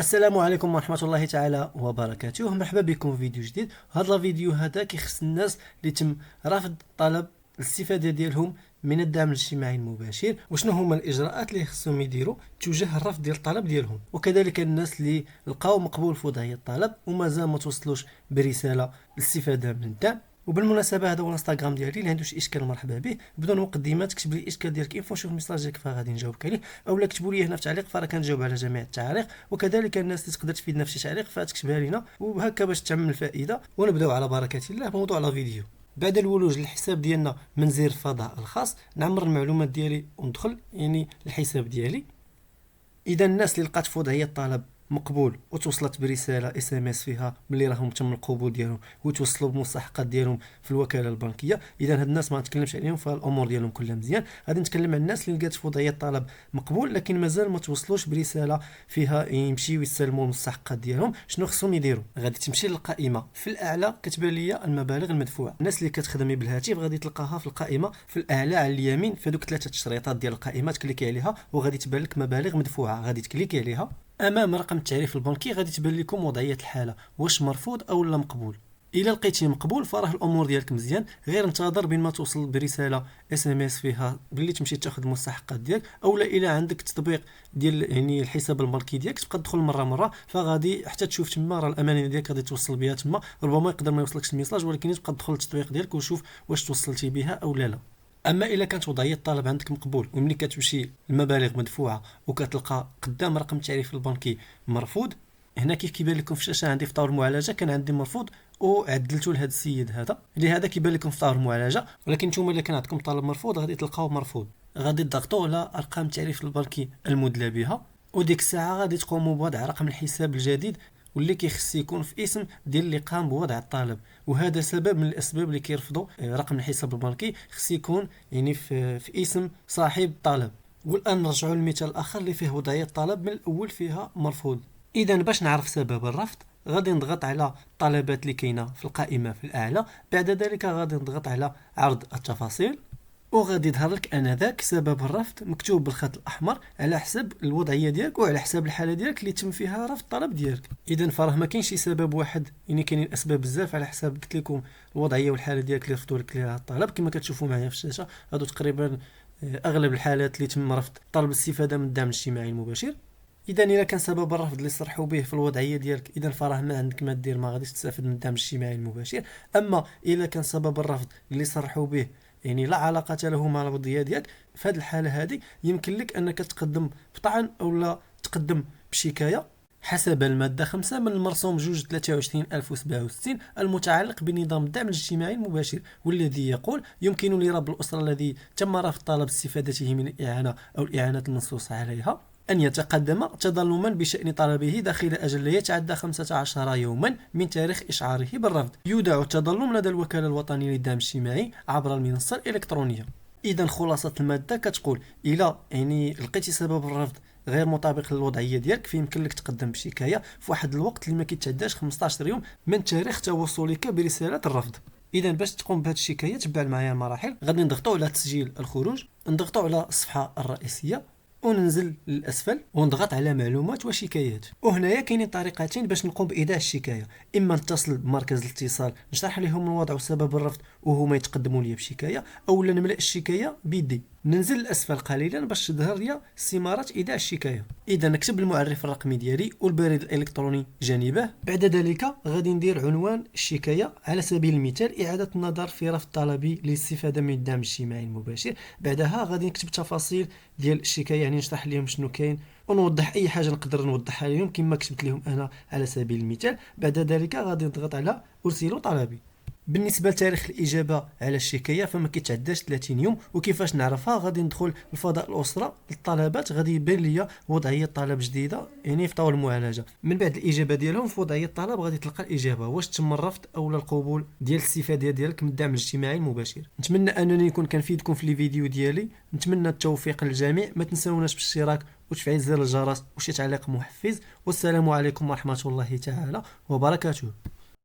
السلام عليكم ورحمة الله تعالى وبركاته. مرحبا بكم في فيديو جديد. هذا الفيديو هذا كيخص الناس اللي تم رفض طلب الاستفادة ديالهم من الدعم الاجتماعي المباشر، وشنو هما الاجراءات اللي خصهم يديروا تجاه الرفض ديال الطلب ديالهم، وكذلك الناس اللي لقاو مقبول في وضعية الطلب ومازال ما توصلوش برسالة الاستفادة من الدعم. وبالمناسبه هذا هو الانستغرام ديالي، اللي عنده شي اشكال مرحبا به. بدون مقدمات كتب لي الاشكال ديالك انفو نشوف الميساج ديالك فغادي نجاوبك عليه، اولا كتبوا لي هنا في التعليق فراه كنجاوب على جميع التعاليق. وكذلك الناس اللي تقدر تفيدنا في شي تعليق فتكتبها لينا، وهكا باش تعم الفائده. ونبداو على بركه الله بموضوع لا فيديو. بعد الولوج للحساب ديالنا من زر الفضاء الخاص، نعمر المعلومات ديالي وندخل الحساب ديالي. اذا الناس اللي لقات في وضعيه الطلب مقبول وتوصلت برساله اس ام اس فيها ملي راهم تم القبول ديالهم وتوصلوا بالمستحقات ديالهم في الوكاله البنكيه، اذا هاد الناس ما نتكلمش عليهم فالامور ديالهم كلها مزيان. غادي نتكلم عن الناس اللي لقات في وضعيه طلب مقبول لكن مازال ما توصلوش برساله فيها يمشيو يستلموا المستحقات ديالهم. شنو خصهم يديروا؟ غادي تمشي للقائمه في الاعلى كتبان ليا المبالغ المدفوعه. الناس اللي كتخدمي بالهاتف غادي تلقاها في القائمه في الاعلى على اليمين، في دوك ثلاثه الشريطات ديال القائمه تكليكي عليها وغادي تبان لك مبالغ مدفوعه، غادي تكليكي عليها. امام رقم التعريف البنكي غادي تبان لكم وضعيه الحاله، واش مرفوض او لا مقبول. الا لقيتيه مقبول فراه الامور ديالك مزيان، غير انتظر بين ما توصل برساله اس ام اس فيها باللي تمشي تاخذ المستحقات ديالك، اولا الا عندك تطبيق ديال الحساب البنكي ديالك تبقى تدخل مره فغادي حتى تشوف تما راه الامانه ديالك غادي توصل بها تما. ربما يقدر ما يوصلكش الميساج ولكن تبقى تدخل للتطبيق ديالك وشوف واش توصلتي بها او لا. اما الا كانت وضعيه الطلب عندك مقبول وملي كتمشي المبالغ مدفوعه وكتلقى قدام رقم التعريف البنكي مرفوض، هنا كيف كيبان لكم في الشاشه عندي في طور المعالجه كان عندي مرفوض وعدلته لهذا السيد هذا، لهذا كيبان لكم في طور المعالجه. ولكن نتوما الا كان عندكم طلب مرفوض غادي تلقاوه مرفوض، غادي تضغطوا على ارقام التعريف البنكي المدلى بها، وديك الساعه غادي تقوموا بوضع رقم الحساب الجديد واللي كيخص يكون في اسم ديال اللي قام بوضع الطلب. وهذا سبب من الاسباب اللي كيرفضوا رقم الحساب البنكي، خص يكون في اسم صاحب الطلب. والان نرجعوا للمثال الاخر اللي فيه وضعيه الطلب من الاول فيها مرفوض. اذا باش نعرف سبب الرفض غادي نضغط على الطلبات اللي كاينه في القائمه في الاعلى، بعد ذلك غادي نضغط على عرض التفاصيل، وغادي يظهر لك انذاك سبب الرفض مكتوب بالخط الاحمر على حسب الوضعيه ديالك وعلى حسب الحاله ديالك اللي تم فيها رفض الطلب ديالك. اذا فراه ما كاينش شي سبب واحد، كاينين اسباب بزاف على حسب قلت لكم الوضعيه والحاله ديالك اللي رفضوا لك ليها الطلب. كما كتشوفوا معايا في الشاشه هادو تقريبا اغلب الحالات اللي تم رفض طلب الاستفاده من الدعم الاجتماعي المباشر. اذا كان سبب الرفض اللي صرحوا به في الوضعيه ديالك، اذا فراه ما عندك ما دير، ما غاديش تستافد من الدعم الاجتماعي المباشر. اما الا كان سبب الرفض اللي صرحوا به لا علاقه له مع الوضعيه ديالك، في هذه الحاله هذه يمكن لك انك تقدم بطعن او لا تقدم بشكايه حسب الماده 5 من المرسوم 2/23/1067 المتعلق بنظام الدعم الاجتماعي المباشر، والذي يقول: يمكن لرب الاسره الذي تم رفض طلب استفادته من الاعانه او الاعانه المنصوص عليها أن يتقدم تظلما بشأن طلبه داخل أجل لا يتعدى 15 يوما من تاريخ إشعاره بالرفض. يودع التظلم لدى الوكالة الوطنية للدعم الاجتماعي عبر المنصة الإلكترونية. إذا خلاصة المادة كتقول إلا لقيتي سبب الرفض غير مطابق للوضعيه ديالك فيمكن لك تقدم بشكايه في واحد الوقت اللي ما كيتعداش 15 يوم من تاريخ توصلك برساله الرفض. اذا باش تقوم بهذه الشكايه تبع معايا المراحل. غادي نضغطوا على تسجيل الخروج، نضغطوا على الصفحه الرئيسيه وننزل للاسفل ونضغط على معلومات وشكايات. وهنايا كاينين طريقتين باش نقوم بايداع الشكايه: اما نتصل بمركز الاتصال نشرح لهم الوضع وسبب الرفض وهما يتقدموا لي بشكايه، او نملا الشكايه بيدي. ننزل للاسفل قليلا باش تظهر لي استماره ايداع الشكايه. اذا نكتب المعرف الرقمي ديالي والبريد الالكتروني جانبه. بعد ذلك غادي ندير عنوان الشكايه، على سبيل المثال اعاده النظر في رفض طلبي للاستفاده من الدعم الاجتماعي المباشر. بعدها غادي نكتب تفاصيل ديال الشكايه، نشرح لهم شنو كاين ونوضح اي حاجه نقدر نوضحها لهم كما كتبت لهم انا على سبيل المثال. بعد ذلك غادي نضغط على ارسل طلبي. بالنسبه لتاريخ الاجابه على الشكايه فما كيتعداش 30 يوم. وكيفاش نعرفها؟ غادي ندخل لفضاء الاسره للطلبات، غادي يبان لي وضعيه طلب جديده في طور المعالجه. من بعد الاجابه ديالهم في وضعيه الطلب غادي تلقى الاجابه واش تم الرفض او لا القبول ديال الاستفاده ديالك من الدعم الاجتماعي المباشر. نتمنى انني نكون كنفيدكم في الفيديو ديالي، نتمنى التوفيق للجميع. ما تنسوناش بالاشتراك وتفعيل زر الجرس وشي تعليق محفز. والسلام عليكم ورحمه الله تعالى وبركاته.